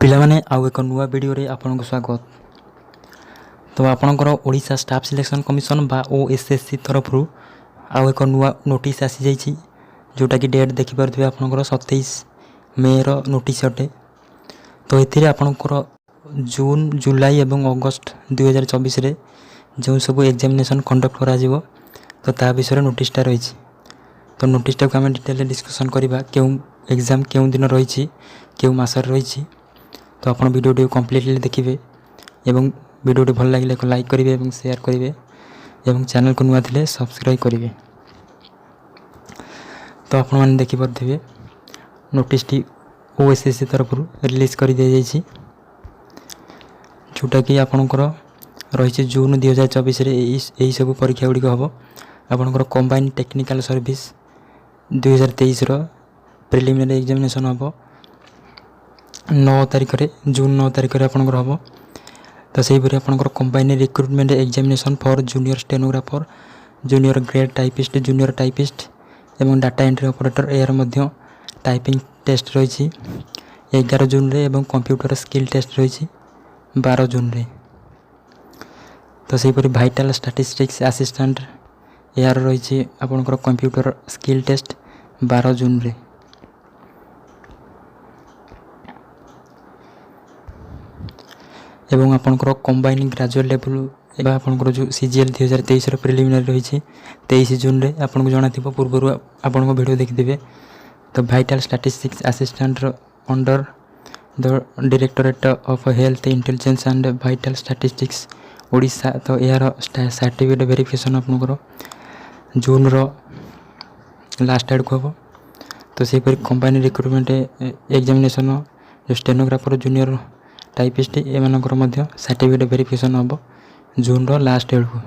ପିଲାମାନେ ଆଉ ଏକ ନୂଆ ଭିଡ଼ିଓରେ ଆପଣଙ୍କୁ ସ୍ୱାଗତ। ତ ଆପଣଙ୍କର ଓଡ଼ିଶା ଷ୍ଟାଫ୍ ସିଲେକ୍ସନ୍ କମିଶନ୍ ବା OSSC ତରଫରୁ ଆଉ ଏକ ନୂଆ ନୋଟିସ୍ ଆସିଯାଇଛି, ଯେଉଁଟାକି ଡେଟ୍ ଦେଖିପାରୁଥିବେ ଆପଣଙ୍କର 27 ମେ'ର ନୋଟିସ୍ ଅଟେ। ତ ଏଥିରେ ଆପଣଙ୍କର ଜୁନ୍, ଜୁଲାଇ ଏବଂ ଅଗଷ୍ଟ 2024ରେ ଯେଉଁ ସବୁ ଏକ୍ଜାମିନେସନ୍ କଣ୍ଡକ୍ଟ କରାଯିବ ତ ତା ବିଷୟରେ ନୋଟିସ୍ଟା ରହିଛି। ତ ନୋଟିସ୍ଟାକୁ ଆମେ ଡିଟେଲରେ ଡିସ୍କସନ୍ କରିବା, କେଉଁ ଏକ୍ଜାମ୍ କେଉଁ ଦିନ ରହିଛି, କେଉଁ ମାସରେ ରହିଛି। ତ ଆପଣ ଭିଡ଼ିଓଟି କମ୍ପ୍ଲିଟଲି ଦେଖିବେ ଏବଂ ଭିଡ଼ିଓଟି ଭଲ ଲାଗିଲେ ଏକ ଲାଇକ୍ କରିବେ ଏବଂ ସେୟାର କରିବେ ଏବଂ ଚ୍ୟାନେଲକୁ ନୂଆ ଥିଲେ ସବସ୍କ୍ରାଇବ୍ କରିବେ। ତ ଆପଣମାନେ ଦେଖିପାରୁଥିବେ ନୋଟିସ୍ଟି OSSC ତରଫରୁ ରିଲିଜ୍ କରିଦିଆଯାଇଛି, ଯେଉଁଟାକି ଆପଣଙ୍କର ରହିଛି ଜୁନ୍ 2024ରେ ଏହିସବୁ ପରୀକ୍ଷା ଗୁଡ଼ିକ ହେବ। ଆପଣଙ୍କର କମ୍ବାଇନ୍ ଟେକ୍ନିକାଲ୍ ସର୍ଭିସ୍ 2023ର ପ୍ରିଲିମିନାରୀ ଏକ୍ଜାମିନେସନ୍ ହେବ 9 ତାରିଖରେ, ଜୁନ୍ 9 ତାରିଖରେ ଆପଣଙ୍କର ହେବ। ତ ସେହିପରି ଆପଣଙ୍କର combine recruitment examination for junior stenographer, junior grade typist, junior typist ଏବଂ ଡାଟା ଏଣ୍ଟ୍ରି ଅପରେଟର, ଏହାର ମଧ୍ୟ ଟାଇପିଂ ଟେଷ୍ଟ ରହିଛି 11 ଜୁନ୍ରେ ଏବଂ କମ୍ପ୍ୟୁଟର ସ୍କିଲ୍ ଟେଷ୍ଟ ରହିଛି 12 ଜୁନ୍ରେ। ତ ସେହିପରି ଭାଇଟାଲ୍ ଷ୍ଟାଟିଷ୍ଟିକ୍ସ ଆସିଷ୍ଟାଣ୍ଟ, ଏହାର ରହିଛି ଆପଣଙ୍କର କମ୍ପ୍ୟୁଟର ସ୍କିଲ୍ ଟେଷ୍ଟ 12 ଜୁନ୍ରେ। ଏବଂ ଆପଣଙ୍କର କମ୍ବାଇନ୍ ଗ୍ରାଜୁଏଟ୍ ଲେଭେଲ୍ ବା ଆପଣଙ୍କର ଯେଉଁ CGL 2023ର ପ୍ରିଲିମିନାରୀ ରହିଛି 23 ଜୁନ୍ରେ। ଆପଣଙ୍କୁ ଜଣାଥିବ, ପୂର୍ବରୁ ଆପଣଙ୍କ ଭିଡ଼ିଓ ଦେଖିଥିବେ। ତ ଭାଇଟାଲ୍ ଷ୍ଟାଟିଷ୍ଟିକ୍ସ ଆସିଷ୍ଟାଣ୍ଟର under the directorate of health intelligence and vital statistics Odisha. ତ ଏହାର ସାର୍ଟିଫିକେଟ୍ ଭେରିଫିକେସନ୍ ଆପଣଙ୍କର ଜୁନ୍ର ଲାଷ୍ଟ ଆଡ଼କୁ ହେବ। ତ ସେହିପରି କମ୍ବାଇନ୍ ରିକ୍ରୁଟମେଣ୍ଟ ଏକ୍ଜାମିନେସନ୍ ଯେଉଁ ଷ୍ଟେନୋଗ୍ରାଫର, ଜୁନିୟର ଟାଇପିଷ୍ଟ, ଏମାନଙ୍କର ମଧ୍ୟ ସାର୍ଟିଫିକେଟ୍ ଭେରିଫିକେସନ୍ ହେବ ଜୁନ୍ର ଲାଷ୍ଟ ବେଳକୁ।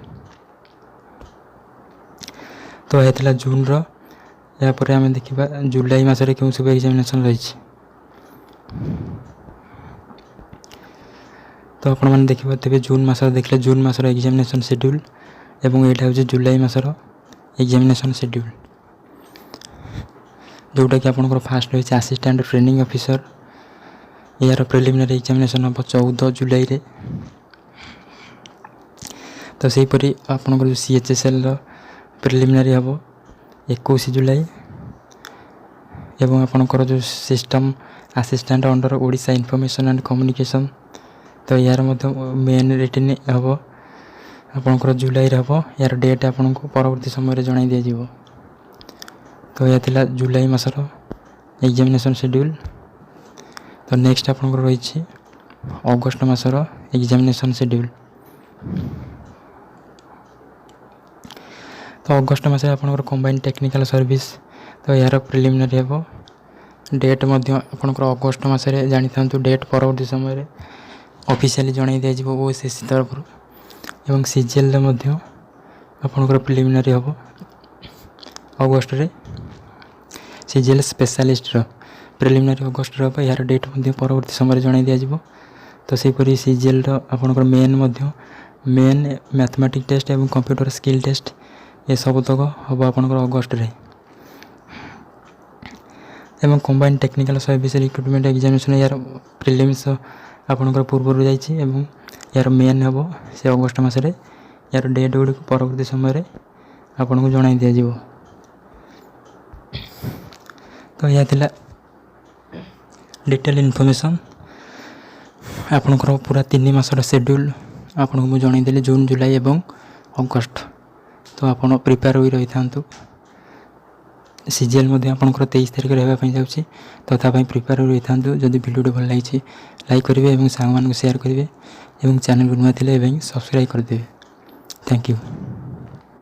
ତ ଏହା ଥିଲା ଜୁନ୍ର। ଏହାପରେ ଆମେ ଦେଖିବା ଜୁଲାଇ ମାସରେ କେଉଁ ସବୁ ଏକ୍ଜାମିନେସନ୍ ରହିଛି। ତ ଆପଣମାନେ ଦେଖିପାରୁଥିବେ ଜୁନ୍ ମାସରେ ଦେଖିଲେ ଜୁନ୍ ମାସର ଏକ୍ଜାମିନେସନ୍ ସେଡ୍ୟୁଲ୍ ଏବଂ ଏଇଟା ହେଉଛି ଜୁଲାଇ ମାସର ଏକ୍ଜାମିନେସନ୍ ସେଡ୍ୟୁଲ୍, ଯେଉଁଟାକି ଆପଣଙ୍କର ଫାଷ୍ଟ ରହିଛି ଆସିଷ୍ଟାଣ୍ଟ ଟ୍ରେନିଂ ଅଫିସର। ଏହାର ପ୍ରିଲିମିନାରୀ ଏକ୍ଜାମିନେସନ୍ ହେବ 14 ଜୁଲାଇରେ। ତ ସେହିପରି ଆପଣଙ୍କର ଯେଉଁ CHSLର ପ୍ରିଲିମିନାରୀ ହେବ 21 ଜୁଲାଇ ଏବଂ ଆପଣଙ୍କର ଯେଉଁ system assistant under Odisha information and communication, ତ ଏହାର ମଧ୍ୟ ମେନ୍ ରିଟିନ୍ ହେବ ଆପଣଙ୍କର ଜୁଲାଇରେ ହେବ। ଏହାର ଡେଟ୍ ଆପଣଙ୍କୁ ପରବର୍ତ୍ତୀ ସମୟରେ ଜଣାଇ ଦିଆଯିବ। ତ ଏହା ଥିଲା ଜୁଲାଇ ମାସର ଏକ୍ଜାମିନେସନ୍ ସେଡ୍ୟୁଲ୍। ତ ନେକ୍ସଟ ଆପଣଙ୍କର ରହିଛି ଅଗଷ୍ଟ ମାସର ଏକ୍ଜାମିନେସନ୍ ସେଡ୍ୟୁଲ୍। ତ ଅଗଷ୍ଟ ମାସରେ ଆପଣଙ୍କର କମ୍ବାଇନ୍ ଟେକ୍ନିକାଲ୍ ସର୍ଭିସ୍, ତ ଏହାର ପ୍ରିଲିମିନାରୀ ହେବ। ଡେଟ୍ ମଧ୍ୟ ଆପଣଙ୍କର ଅଗଷ୍ଟ ମାସରେ ଜାଣିଥାନ୍ତୁ, ଡେଟ୍ ପରବର୍ତ୍ତୀ ସମୟରେ ଅଫିସିଆଲି ଜଣାଇ ଦିଆଯିବ OSSC ତରଫରୁ। ଏବଂ CGLରେ ମଧ୍ୟ ଆପଣଙ୍କର ପ୍ରିଲିମିନାରୀ ହେବ ଅଗଷ୍ଟରେ। CGL ସ୍ପେଶାଲିଷ୍ଟର ପ୍ରିଲିମିନାରୀ ଅଗଷ୍ଟରେ ହେବ, ଏହାର ଡେଟ୍ ମଧ୍ୟ ପରବର୍ତ୍ତୀ ସମୟରେ ଜଣାଇ ଦିଆଯିବ। ତ ସେହିପରି CGLର ଆପଣଙ୍କର ମେନ୍ ମ୍ୟାଥମେଟିକ୍ସ ଟେଷ୍ଟ ଏବଂ କମ୍ପ୍ୟୁଟର ସ୍କିଲ୍ ଟେଷ୍ଟ ଏସବୁତକ ହେବ ଆପଣଙ୍କର ଅଗଷ୍ଟରେ। ଏବଂ combine technical service recruitment examination, ଏହାର ପ୍ରିଲିମ୍ସ ଆପଣଙ୍କର ପୂର୍ବରୁ ଯାଇଛି ଏବଂ ଏହାର ମେନ୍ ହେବ ସେ ଅଗଷ୍ଟ ମାସରେ। ଏହାର ଡେଟ୍ ଗୁଡ଼ିକୁ ପରବର୍ତ୍ତୀ ସମୟରେ ଆପଣଙ୍କୁ ଜଣାଇ ଦିଆଯିବ। ତ ଏହା ଥିଲା ଡିଟେଲ୍ ଇନଫର୍ମେସନ୍। ଆପଣଙ୍କର ପୁରା 3 ମାସର ସେଡ୍ୟୁଲ୍ ଆପଣଙ୍କୁ ମୁଁ ଜଣାଇଦେଲି, ଜୁନ୍, ଜୁଲାଇ ଏବଂ ଅଗଷ୍ଟ। ତ ଆପଣ ପ୍ରିପେୟାର ହୋଇ ରହିଥାନ୍ତୁ। CGL ମଧ୍ୟ ଆପଣଙ୍କର 23 ତାରିଖରେ ହେବା ପାଇଁ ଯାଉଛି, ତ ତା ପାଇଁ ପ୍ରିପେୟାର ହୋଇ ରହିଥାନ୍ତୁ। ଯଦି ଭିଡ଼ିଓଟି ଭଲ ଲାଗିଛି ଲାଇକ୍ କରିବେ ଏବଂ ସାଙ୍ଗମାନଙ୍କୁ ସେୟାର କରିବେ ଏବଂ ଚ୍ୟାନେଲକୁ ନୂଆ ଥିଲେ ଏବଂ ସବସ୍କ୍ରାଇବ୍ କରିଦେବେ। Thank you.